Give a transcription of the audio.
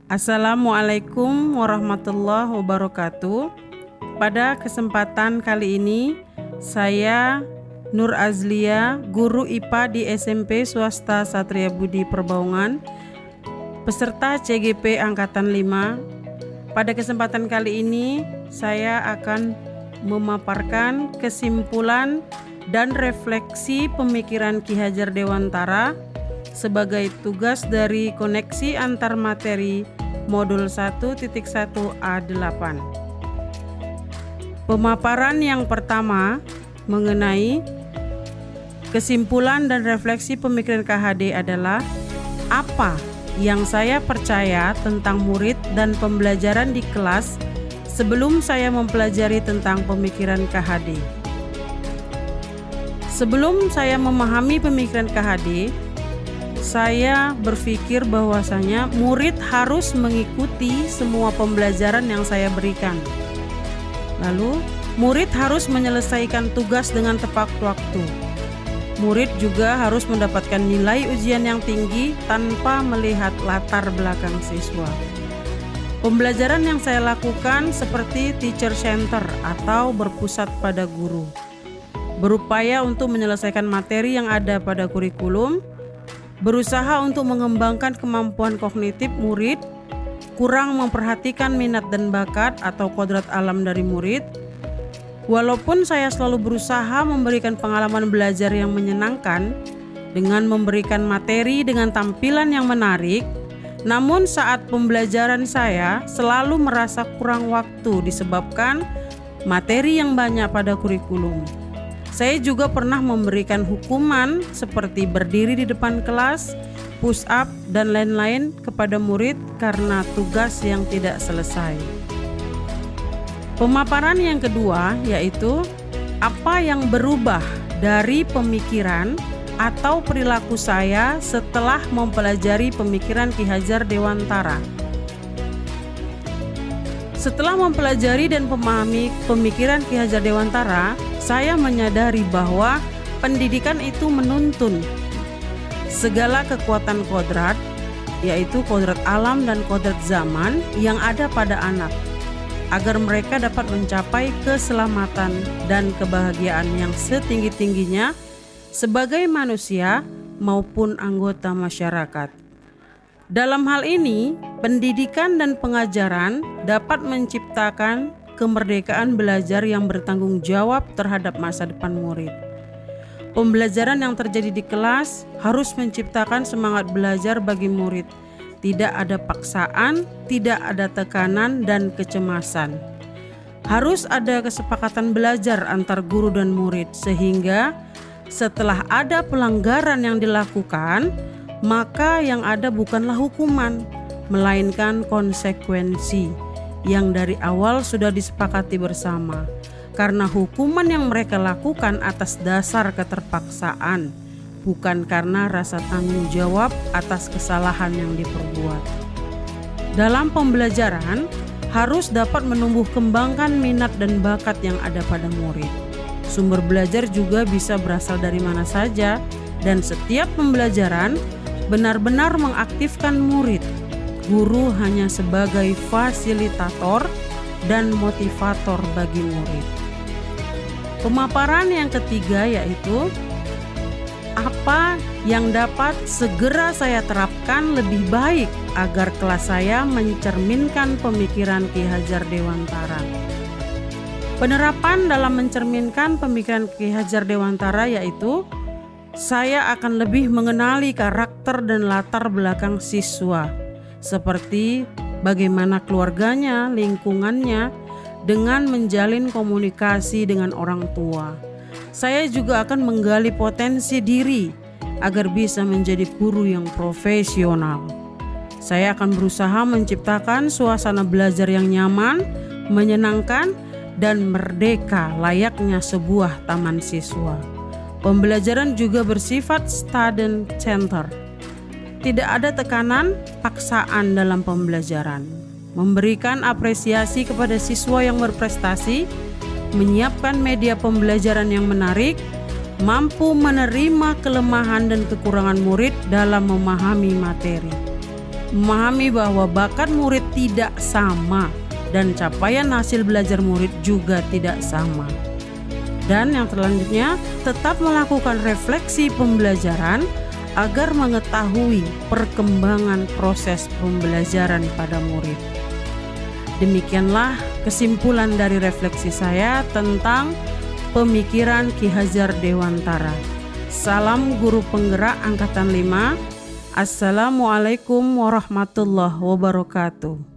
Assalamualaikum warahmatullahi wabarakatuh. Pada kesempatan kali ini, saya Nur Azlia, guru IPA di SMP Swasta Satria Budi Perbaungan, peserta CGP Angkatan 5. Pada kesempatan kali ini, saya akan memaparkan kesimpulan dan refleksi pemikiran Ki Hajar Dewantara sebagai tugas dari koneksi antar materi modul 1.1A8. Pemaparan yang pertama mengenai kesimpulan dan refleksi pemikiran KHD adalah apa yang saya percaya tentang murid dan pembelajaran di kelas sebelum saya mempelajari tentang pemikiran KHD. Sebelum saya memahami pemikiran KHD, saya berpikir bahwasanya murid harus mengikuti semua pembelajaran yang saya berikan. Lalu, murid harus menyelesaikan tugas dengan tepat waktu. Murid juga harus mendapatkan nilai ujian yang tinggi tanpa melihat latar belakang siswa. Pembelajaran yang saya lakukan seperti teacher center atau berpusat pada guru, berupaya untuk menyelesaikan materi yang ada pada kurikulum, berusaha untuk mengembangkan kemampuan kognitif murid, kurang memperhatikan minat dan bakat atau kodrat alam dari murid. Walaupun saya selalu berusaha memberikan pengalaman belajar yang menyenangkan dengan memberikan materi dengan tampilan yang menarik, namun saat pembelajaran saya selalu merasa kurang waktu disebabkan materi yang banyak pada kurikulum. Saya juga pernah memberikan hukuman seperti berdiri di depan kelas, push up, dan lain-lain kepada murid karena tugas yang tidak selesai. Pemaparan yang kedua yaitu apa yang berubah dari pemikiran atau perilaku saya setelah mempelajari pemikiran Ki Hajar Dewantara. Setelah mempelajari dan memahami pemikiran Ki Hajar Dewantara, saya menyadari bahwa pendidikan itu menuntun segala kekuatan kodrat, yaitu kodrat alam dan kodrat zaman yang ada pada anak, agar mereka dapat mencapai keselamatan dan kebahagiaan yang setinggi-tingginya sebagai manusia maupun anggota masyarakat. Dalam hal ini, pendidikan dan pengajaran dapat menciptakan kemerdekaan belajar yang bertanggung jawab terhadap masa depan murid. Pembelajaran yang terjadi di kelas harus menciptakan semangat belajar bagi murid. Tidak ada paksaan, tidak ada tekanan dan kecemasan. Harus ada kesepakatan belajar antar guru dan murid sehingga setelah ada pelanggaran yang dilakukan, maka yang ada bukanlah hukuman, melainkan konsekuensi yang dari awal sudah disepakati bersama. Karena hukuman yang mereka lakukan atas dasar keterpaksaan, bukan karena rasa tanggung jawab atas kesalahan yang diperbuat. Dalam pembelajaran, harus dapat menumbuh kembangkan minat dan bakat yang ada pada murid. Sumber belajar juga bisa berasal dari mana saja, dan setiap pembelajaran benar-benar mengaktifkan murid. Guru hanya sebagai fasilitator dan motivator bagi murid. Pemaparan yang ketiga yaitu apa yang dapat segera saya terapkan lebih baik agar kelas saya mencerminkan pemikiran Ki Hajar Dewantara. Penerapan dalam mencerminkan pemikiran Ki Hajar Dewantara yaitu saya akan lebih mengenali karakter dan latar belakang siswa, seperti bagaimana keluarganya, lingkungannya, dengan menjalin komunikasi dengan orang tua. Saya juga akan menggali potensi diri agar bisa menjadi guru yang profesional. Saya akan berusaha menciptakan suasana belajar yang nyaman, menyenangkan, dan merdeka layaknya sebuah taman siswa. Pembelajaran juga bersifat student center. Tidak ada tekanan, paksaan dalam pembelajaran. Memberikan apresiasi kepada siswa yang berprestasi, menyiapkan media pembelajaran yang menarik, mampu menerima kelemahan dan kekurangan murid dalam memahami materi. memahami bahwa bakat murid tidak sama dan capaian hasil belajar murid juga tidak sama. Dan yang selanjutnya, tetap melakukan refleksi pembelajaran agar mengetahui perkembangan proses pembelajaran pada murid. Demikianlah kesimpulan dari refleksi saya tentang pemikiran Ki Hajar Dewantara. Salam guru penggerak angkatan 5. Assalamualaikum warahmatullahi wabarakatuh.